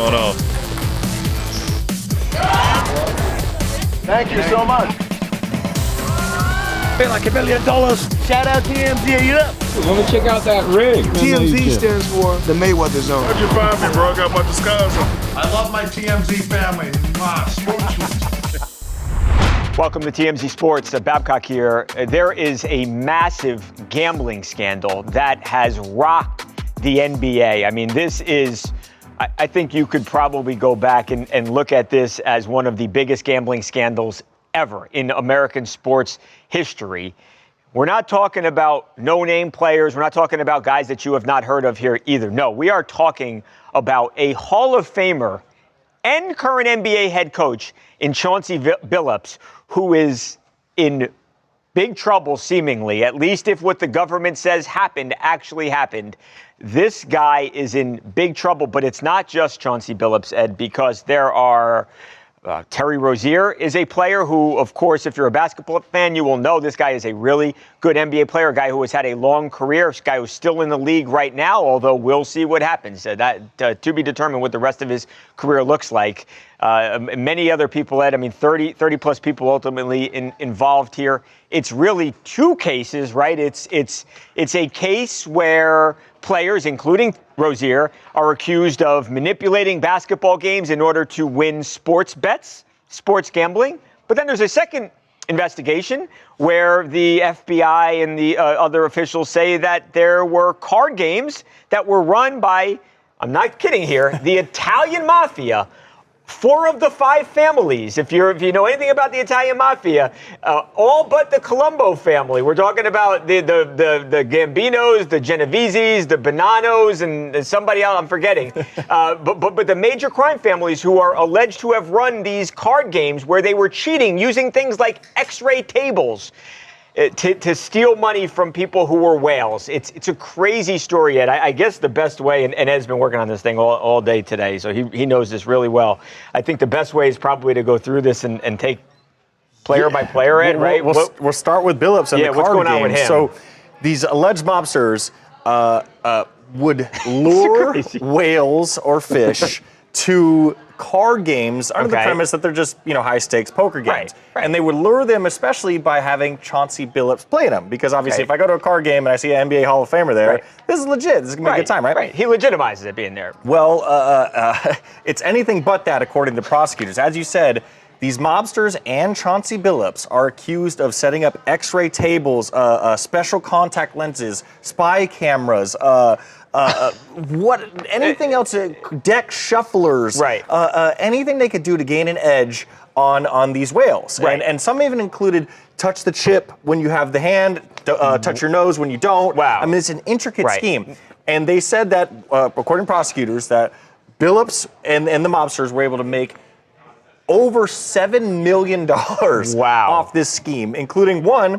going on? Thank you so much. Feel like $1 million. Shout out TMZ, you up? Let me check out that rig. TMZ stands for the Mayweather Zone. How'd you find me, bro? I got my disguise on. I love my TMZ family. Welcome to TMZ Sports. Babcock here. There is a massive gambling scandal that has rocked the NBA. I mean, this is, I think you could probably go back and look at this as one of the biggest gambling scandals ever in American sports history. We're not talking about no-name players. We're not talking about guys that you have not heard of here either. No, we are talking about a Hall of Famer and current NBA head coach in Chauncey Billups, who is in big trouble, seemingly, at least if what the government says happened actually happened. This guy is in big trouble, but it's not just Chauncey Billups, Ed, because there are Terry Rozier is a player who, of course, if you're a basketball fan, you will know this guy is a really good NBA player, a guy who has had a long career, a guy who's still in the league right now, although we'll see what happens. To be determined what the rest of his career looks like. Many other people, Ed, I mean, 30-plus people ultimately involved here. It's really two cases, right? It's a case where players, including Rozier, are accused of manipulating basketball games in order to win sports bets, sports gambling. But then there's a second investigation where the FBI and the other officials say that there were card games that were run by, I'm not kidding here, the Italian mafia. 4 of the 5 families, if you know anything about the Italian mafia, all but the Colombo family. We're talking about the Gambinos, the Genoveses, the Bonanos, and somebody else I'm forgetting. But the major crime families who are alleged to have run these card games where they were cheating using things like X-ray tables to steal money from people who were whales. It's a crazy story, Ed. I guess the best way, and Ed's been working on this thing all day today, so he knows this really well. I think the best way is probably to go through this and take player by player, Ed, right? We'll start with Billups and the card what's going game. on with him? So these alleged mobsters would lure whales or fish to card games under the premise that they're just, high stakes poker games. Right. And they would lure them especially by having Chauncey Billups play them. Because obviously if I go to a card game and I see an NBA Hall of Famer there, this is legit. This is going to be a good time, right? Right. He legitimizes it being there. Well, it's anything but that according to prosecutors. As you said, these mobsters and Chauncey Billups are accused of setting up X-ray tables, special contact lenses, spy cameras, anything else, deck shufflers, anything they could do to gain an edge on these whales. Right. And some even included touch the chip when you have the hand, touch your nose when you don't. Wow. I mean, it's an intricate scheme. And they said that, according to prosecutors, that Billups and the mobsters were able to make over $7 million off this scheme, including one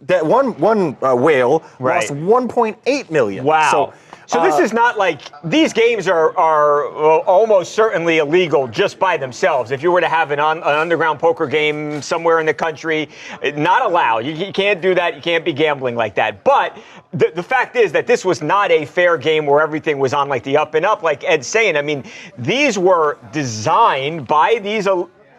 whale lost $1.8 million. Wow. So this is not like, these games are almost certainly illegal just by themselves. If you were to have an underground poker game somewhere in the country, not allowed. You can't do that. You can't be gambling like that. But the fact is that this was not a fair game where everything was on like the up and up, like Ed's saying. I mean, these were designed by these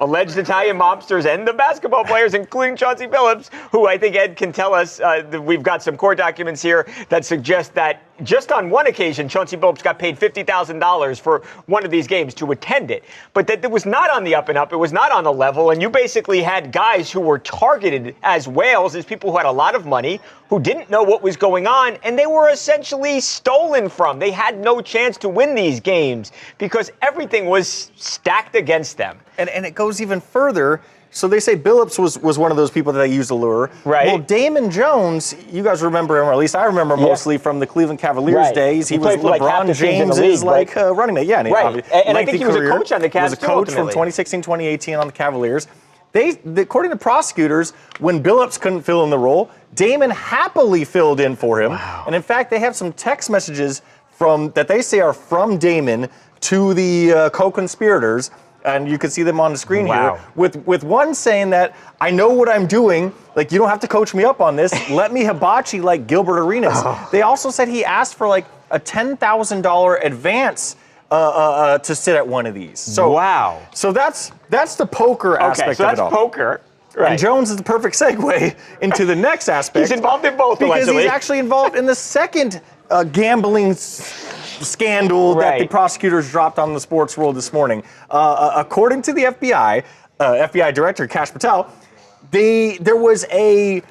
alleged Italian mobsters and the basketball players, including Chauncey Billups, who I think Ed can tell us, we've got some court documents here that suggest that just on one occasion, Chauncey Billups got paid $50,000 for one of these games to attend it. But that it was not on the up and up. It was not on the level. And you basically had guys who were targeted as whales, as people who had a lot of money, who didn't know what was going on, and they were essentially stolen from. They had no chance to win these games because everything was stacked against them. And it goes even further. So they say Billups was one of those people that they used to lure. Right. Well, Damon Jones, you guys remember him, or at least I remember mostly from the Cleveland Cavaliers days. He was LeBron James's running mate. Yeah, and I think he was a coach on the Cavs. He was a coach from 2016, 2018 on the Cavaliers. According to prosecutors, when Billups couldn't fill in the role, Damon happily filled in for him. Wow. And in fact, they have some text messages that they say are from Damon to the co-conspirators. And you can see them on the screen here, with one saying that, I know what I'm doing, like, you don't have to coach me up on this, let me hibachi like Gilbert Arenas. They also said he asked for like a $10,000 advance to sit at one of these. So wow. So that's the poker aspect so of that's it all. Poker. Right. And Jones is the perfect segue into the next aspect. He's involved in both, because allegedly. he's actually involved in the second gambling scandal that the prosecutors dropped on the sports world this morning. According to the FBI, FBI Director Kash Patel, there was a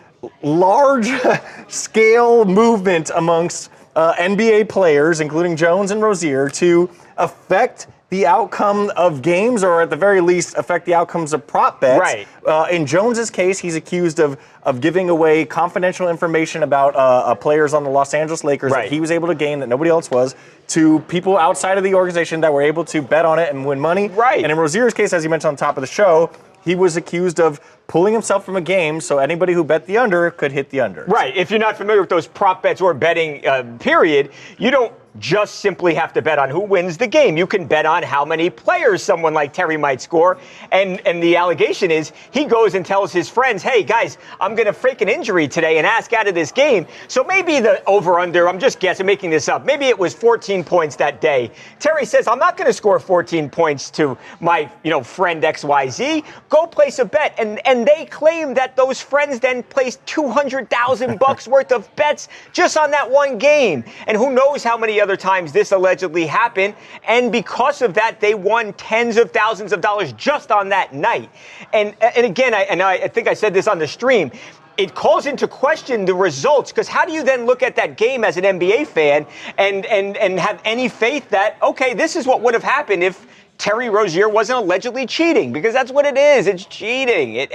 large-scale movement amongst NBA players, including Jones and Rozier, to affect the outcome of games, or at the very least, affect the outcomes of prop bets. Right. In Jones's case, he's accused of giving away confidential information about players on the Los Angeles Lakers that he was able to gain that nobody else was, to people outside of the organization that were able to bet on it and win money. Right. And in Rozier's case, as you mentioned on top of the show, he was accused of pulling himself from a game so anybody who bet the under could hit the under. Right. If you're not familiar with those prop bets or betting, period, you don't just simply have to bet on who wins the game. You can bet on how many players someone like Terry might score. And the allegation is he goes and tells his friends, hey, guys, I'm going to fake an injury today and ask out of this game. So maybe the over-under, I'm just guessing, making this up, maybe it was 14 points that day. Terry says, I'm not going to score 14 points to my friend XYZ. Go place a bet. And they claim that those friends then placed $200,000 worth of bets just on that one game. And who knows how many other times this allegedly happened, and because of that, they won tens of thousands of dollars just on that night. And again, I think I said this on the stream, it calls into question the results, because how do you then look at that game as an NBA fan and have any faith that, okay, this is what would have happened if Terry Rozier wasn't allegedly cheating? Because that's what it is. It's cheating.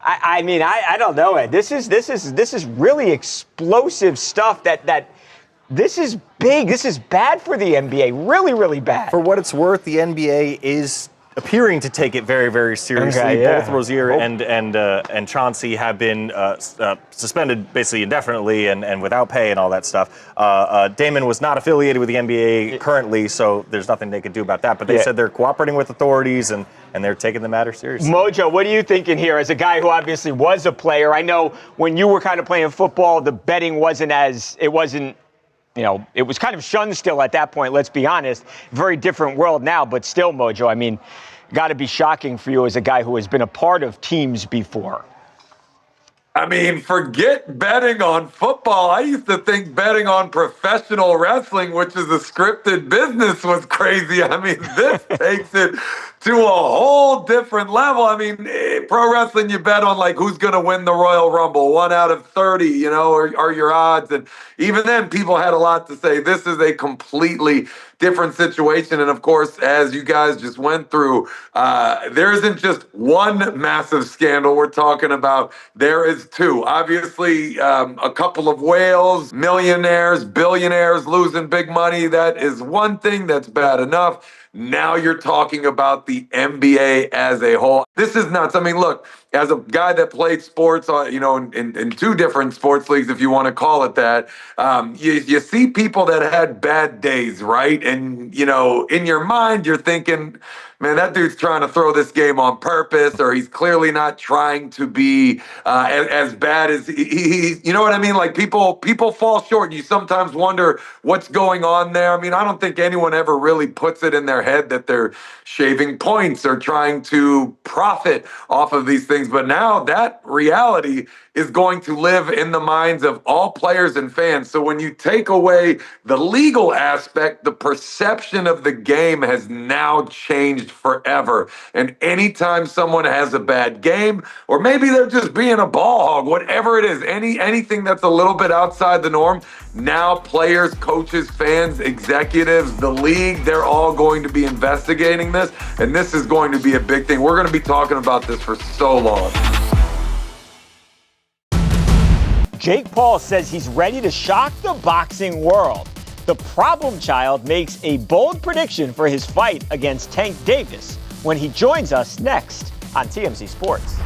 I don't know, Ed. This is really explosive stuff that this is big. This is bad for the NBA. Really, really bad. For what it's worth, the NBA is appearing to take it very, very seriously. Okay, yeah. Both Rozier and Chauncey have been suspended basically indefinitely and without pay and all that stuff. Damon was not affiliated with the NBA currently, so there's nothing they could do about that. But they said they're cooperating with authorities and they're taking the matter seriously. Mojo, what are you thinking here as a guy who obviously was a player? I know when you were kind of playing football, the betting wasn't, it was kind of shunned still at that point, let's be honest. Very different world now, but still, Mojo, I mean, got to be shocking for you as a guy who has been a part of teams before. I mean, forget betting on football. I used to think betting on professional wrestling, which is a scripted business, was crazy. I mean, this takes it to a whole different level. I mean, pro wrestling, you bet on like who's going to win the Royal Rumble, 1 out of 30, are your odds. And even then, people had a lot to say. This is a completely different situation. And of course, as you guys just went through, there isn't just one massive scandal we're talking about. There is two. Obviously, a couple of whales, millionaires, billionaires losing big money. That is one thing that's bad enough. Now you're talking about the NBA as a whole. This is nuts. I mean, look, as a guy that played sports, in 2 different sports leagues, if you want to call it that, you see people that had bad days, right? And, in your mind, you're thinking, man, that dude's trying to throw this game on purpose, or he's clearly not trying to be as bad as he, you know what I mean? Like people fall short, and you sometimes wonder what's going on there. I mean, I don't think anyone ever really puts it in their head that they're shaving points or trying to profit off of these things. But now that reality is going to live in the minds of all players and fans. So when you take away the legal aspect, the perception of the game has now changed forever. And anytime someone has a bad game, or maybe they're just being a ball hog, whatever it is, anything that's a little bit outside the norm, now players, coaches, fans, executives, the league, they're all going to be investigating this. And this is going to be a big thing. We're going to be talking about this for so long. Jake Paul says he's ready to shock the boxing world. The problem child makes a bold prediction for his fight against Tank Davis when he joins us next on TMZ Sports.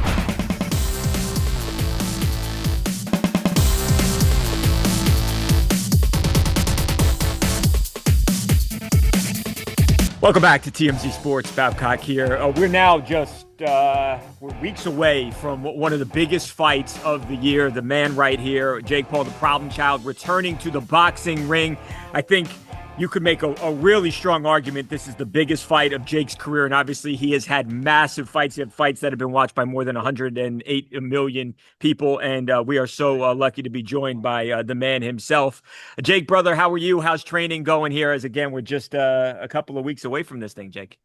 Welcome back to TMZ Sports. Babcock here. We're now just we're weeks away from one of the biggest fights of the year. The man right here, Jake Paul, the problem child, returning to the boxing ring. I think, you could make a really strong argument this is the biggest fight of Jake's career, and obviously he has had massive fights. He had fights that have been watched by more than 108 million people, and we are so lucky to be joined by the man himself. Jake, brother, how are you? How's training going here? As again, we're just a couple of weeks away from this thing, Jake.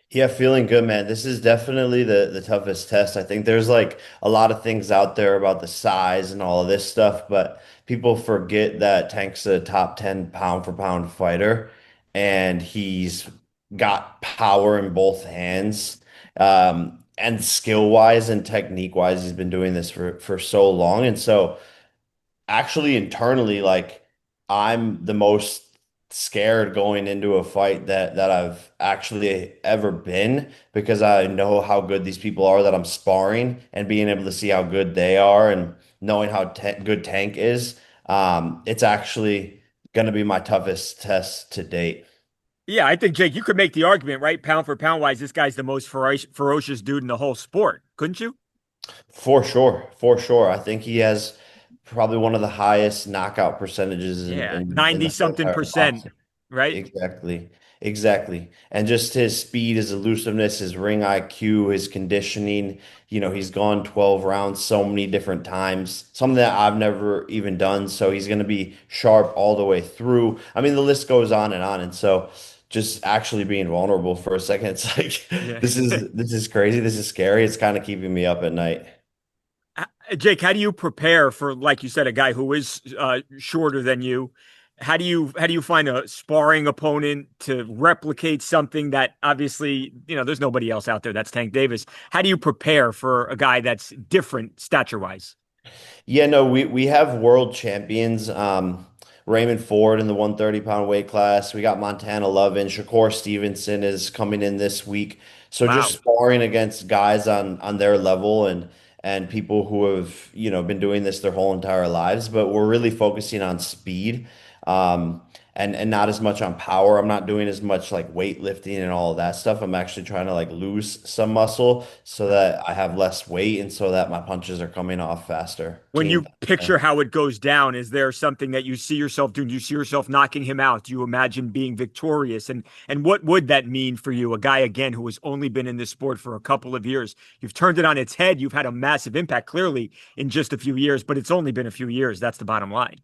Yeah, feeling good, man. This is definitely the toughest test. I think there's like a lot of things out there about the size and all of this stuff, but people forget that Tank's a top 10 pound for pound fighter, and he's got power in both hands. And skill wise and technique wise, he's been doing this for so long. And so actually internally, like I'm the most scared going into a fight that I've actually ever been, because I know how good these people are that I'm sparring, and being able to see how good they are and knowing how good Tank is. It's actually going to be my toughest test to date. Yeah, I think, Jake, you could make the argument, right? Pound for pound wise, this guy's the most ferocious dude in the whole sport, couldn't you? For sure, for sure. I think he has probably one of the highest knockout percentages in 90 the something entire percent, boxing. right? Exactly. Exactly. And just his speed, his elusiveness, his ring IQ, his conditioning. He's gone 12 rounds so many different times, something that I've never even done. So he's going to be sharp all the way through. I mean, the list goes on and on. And so just actually being vulnerable for a second, it's like, Yeah. this is crazy. This is scary. It's kind of keeping me up at night. Jake, how do you prepare for, like you said, a guy who is shorter than you? How do you find a sparring opponent to replicate something that obviously, there's nobody else out there that's Tank Davis. How do you prepare for a guy that's different stature-wise? Yeah, no, we have world champions. Raymond Ford in the 130-pound weight class. We got Montana Lovin. Shakur Stevenson is coming in this week. So Wow. just sparring against guys on their level, and people who have, been doing this their whole entire lives. But we're really focusing on speed, and not as much on power. I'm not doing as much like weightlifting and all of that stuff. I'm actually trying to like lose some muscle so that I have less weight and so that my punches are coming off faster. When you picture how it goes down, is there something that you see yourself doing? Do you see yourself knocking him out? Do you imagine being victorious? And what would that mean for you? A guy, again, who has only been in this sport for a couple of years. You've turned it on its head. You've had a massive impact, clearly, in just a few years, but it's only been a few years. That's the bottom line.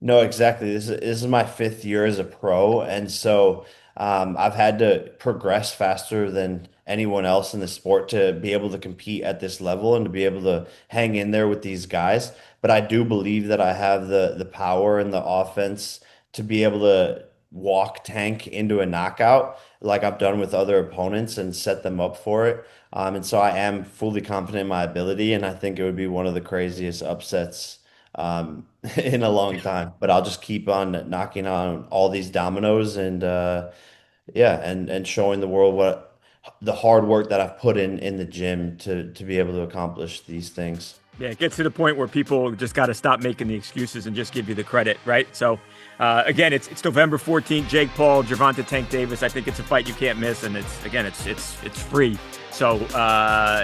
No, exactly. This is my 5th year as a pro, and so I've had to progress faster than anyone else in the sport to be able to compete at this level and to be able to hang in there with these guys. But I do believe that I have the power and the offense to be able to walk Tank into a knockout like I've done with other opponents and set them up for it. And so I am fully confident in my ability, and I think it would be one of the craziest upsets in a long time. But I'll just keep on knocking on all these dominoes, and and showing the world what the hard work that I've put in the gym to be able to accomplish these things. Yeah, it gets to the point where people just got to stop making the excuses and just give you the credit, right? So, again, it's November 14th. Jake Paul, Gervonta Tank Davis. I think it's a fight you can't miss, and it's free. So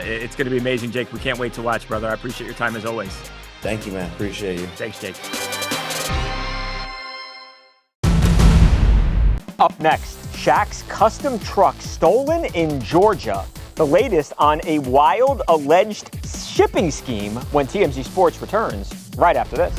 it's going to be amazing, Jake. We can't wait to watch, brother. I appreciate your time as always. Thank you, man. Appreciate you. Thanks, Jake. Up next, Shaq's custom truck stolen in Georgia. The latest on a wild alleged shipping scheme when TMZ Sports returns right after this.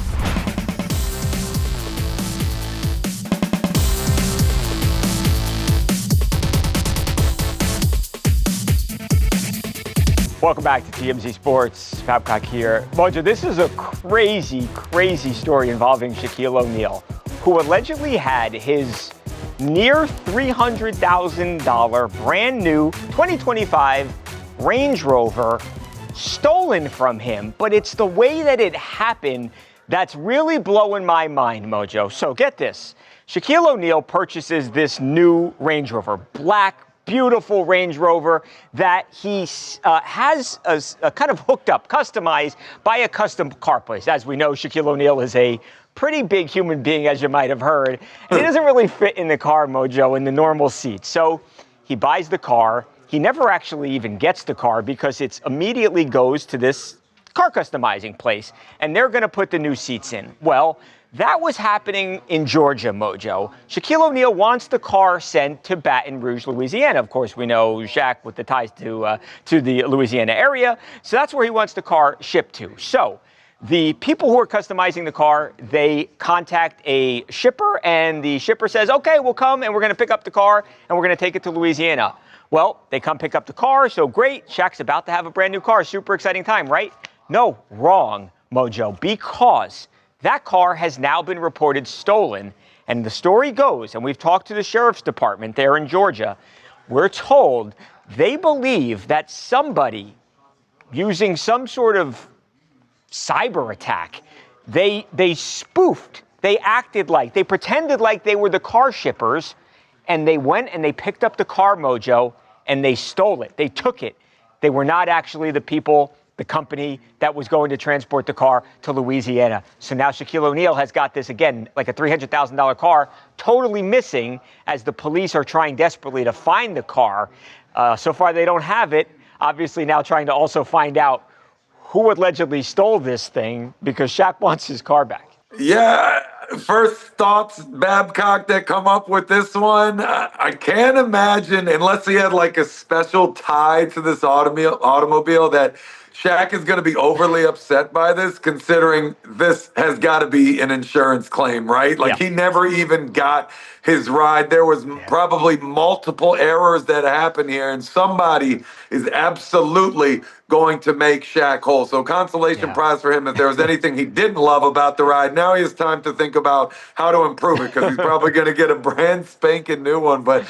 Welcome back to TMZ Sports. Babcock here. Mojo, this is a crazy, crazy story involving Shaquille O'Neal, who allegedly had his near $300,000 brand new 2025 Range Rover stolen from him. But it's the way that it happened that's really blowing my mind, Mojo. So get this. Shaquille O'Neal purchases this new Range Rover, black, beautiful Range Rover that he has a kind of hooked up, customized by a custom car place. As we know, Shaquille O'Neal is a pretty big human being, as you might have heard. And he doesn't really fit in the car, Mojo, in the normal seats. So he buys the car. He never actually even gets the car because it immediately goes to this car customizing place. And they're going to put the new seats in. Well, That was happening in Georgia, Mojo. Shaquille O'Neal wants the car sent to Baton Rouge, Louisiana. Of course, we know Shaq with the ties to the Louisiana area. So that's where he wants the car shipped to. So the people who are customizing the car, they contact a shipper, and the shipper says, okay, we'll come and we're going to pick up the car and we're going to take it to Louisiana. Well, they come pick up the car, so great. Shaq's about to have a brand new car. Super exciting time, right? No, wrong, Mojo, because that car has now been reported stolen. And the story goes, and we've talked to the sheriff's department there in Georgia, we're told they believe that somebody using some sort of cyber attack, they spoofed, they acted like, they pretended like they were the car shippers, and they went and they picked up the car, Mojo, and they stole it. They took it. They were not actually the people, the company that was going to transport the car to Louisiana. So now Shaquille O'Neal has got this, again, like a $300,000 car, totally missing as the police are trying desperately to find the car. So far, they don't have it. Obviously, now trying to also find out who allegedly stole this thing, because Shaq wants his car back. Yeah, first thoughts, Babcock, that come up with this one. I can't imagine, unless he had like a special tie to this automobile, that Shaq is going to be overly upset by this, considering this has got to be an insurance claim, right? Like, he never even got his ride. There was probably multiple errors that happened here, and somebody is absolutely going to make Shaq whole. So consolation prize for him if there was anything he didn't love about the ride. Now he has time to think about how to improve it, because he's probably going to get a brand spanking new one. But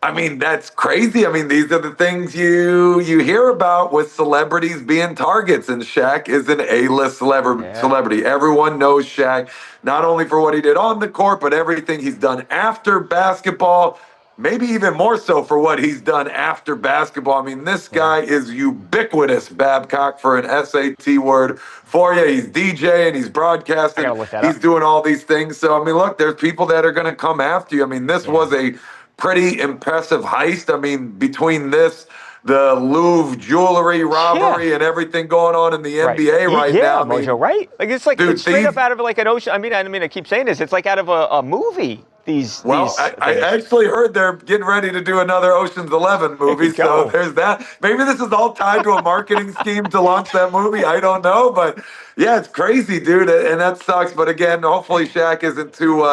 I mean, that's crazy. I mean, these are the things you hear about with celebrities being targets, and Shaq is an A-list celebrity. Everyone knows Shaq, not only for what he did on the court, but everything he's done after basketball, maybe even more so for what he's done after basketball. I mean, this guy is ubiquitous, Babcock, for an SAT word for you. He's DJing, he's broadcasting, he's doing all these things. So, I mean, look, there's people that are going to come after you. I mean, this was a pretty impressive heist. I mean, between this, the Louvre jewelry robbery, and everything going on in the NBA right now. Yeah, Mojo, right? Like, it's like, dude, it's straight up out of like an ocean. I mean, I keep saying this. It's like out of a movie. I actually heard they're getting ready to do another Ocean's 11 movie, so there's that. Maybe this is all tied to a marketing scheme to launch that movie. I don't know, but yeah, it's crazy, dude, and that sucks. But again, hopefully Shaq isn't too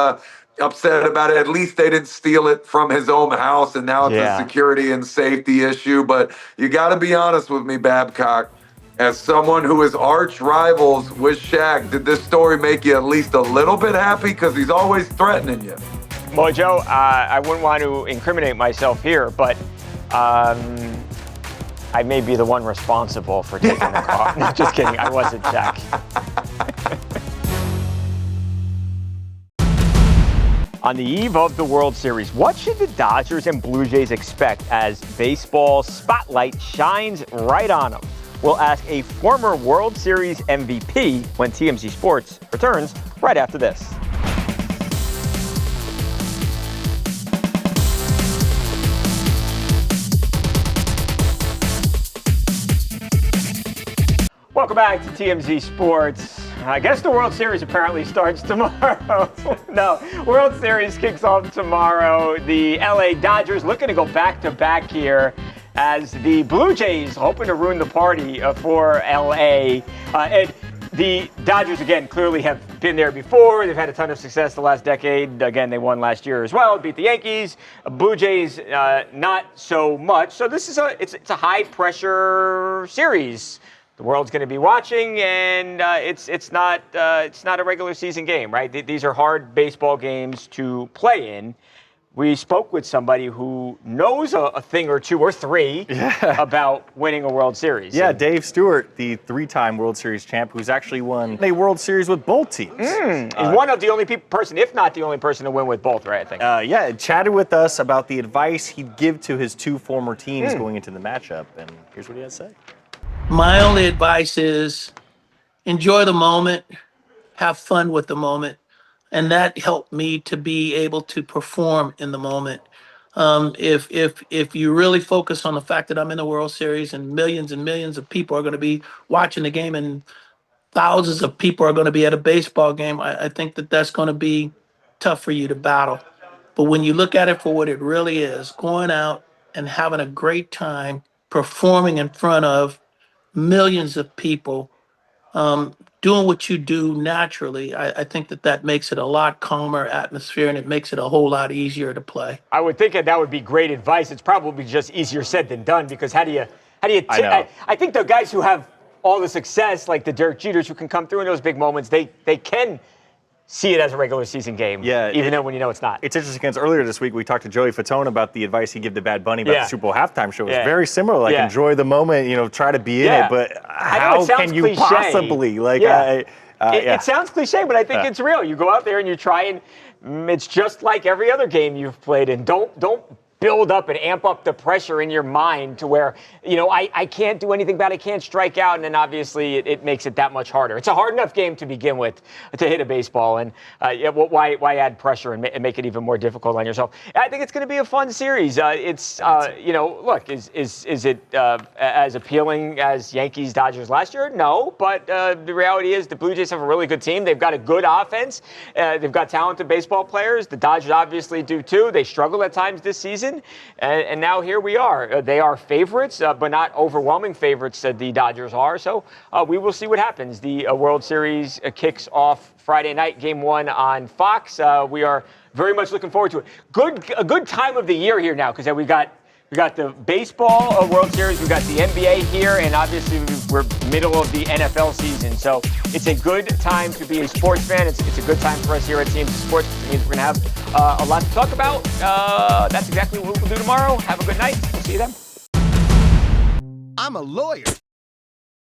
upset about it. At least they didn't steal it from his own house, and now it's a security and safety issue. But you got to be honest with me, Babcock. As someone who is arch rivals with Shaq, did this story make you at least a little bit happy? Because he's always threatening you. Mojo, I wouldn't want to incriminate myself here, but I may be the one responsible for taking the car. No, just kidding. I wasn't Shaq. On the eve of the World Series, what should the Dodgers and Blue Jays expect as baseball spotlight shines right on them? We'll ask a former World Series MVP when TMZ Sports returns right after this. Welcome back to TMZ Sports. I guess the World Series apparently starts tomorrow. No, World Series kicks off tomorrow. The LA Dodgers looking to go back-to-back here as the Blue Jays hoping to ruin the party for LA. And the Dodgers, again, clearly have been there before. They've had a ton of success the last decade. Again, they won last year as well, beat the Yankees. Blue Jays, not so much. So this is it's a high-pressure series. The world's going to be watching, and it's not a regular season game, right? These are hard baseball games to play in. We spoke with somebody who knows a thing or two or three about winning a World Series. Yeah, Dave Stewart, the three-time World Series champ, who's actually won a World Series with both teams. He's one of the only person, if not the only person, to win with both, right? I think. Chatted with us about the advice he'd give to his two former teams going into the matchup, and here's what he had to say. My only advice is enjoy the moment, have fun with the moment, and that helped me to be able to perform in the moment. If you really focus on the fact that I'm in the World Series and millions of people are going to be watching the game, and thousands of people are going to be at a baseball game, I think that that's going to be tough for you to battle. But when you look at it for what it really is, going out and having a great time performing in front of millions of people, doing what you do naturally, I think that that makes it a lot calmer atmosphere and it makes it a whole lot easier to play. I would think that would be great advice. It's probably just easier said than done because how do you I think the guys who have all the success, like the Derek Jeters who can come through in those big moments, they can see it as a regular season game, even though when you know it's not. It's interesting because earlier this week we talked to Joey Fatone about the advice he gave to Bad Bunny about the Super Bowl halftime show. It's very similar, like enjoy the moment, try to be in it, but how can you possibly? Like, It sounds cliche, but I think it's real. You go out there and you try and it's just like every other game you've played in. Don't build up and amp up the pressure in your mind to where, I can't do anything bad, I can't strike out, and then obviously it makes it that much harder. It's a hard enough game to begin with to hit a baseball, and why add pressure and make it even more difficult on yourself? I think it's going to be a fun series. Look, is it as appealing as Yankees Dodgers last year? No, but the reality is the Blue Jays have a really good team. They've got a good offense. They've got talented baseball players. The Dodgers obviously do too. They struggled at times this season. And now here we are. They are favorites, but not overwhelming favorites. The Dodgers are. So we will see what happens. The World Series kicks off Friday night, Game 1 on Fox. We are very much looking forward to it. A good time of the year here now because we got the baseball World Series, we got the NBA here, and obviously we're middle of the NFL season. So it's a good time to be a sports fan. It's a good time for us here at TMZ Sports. It means we're going to have a lot to talk about. That's exactly what we'll do tomorrow. Have a good night. We'll see you then. I'm a lawyer.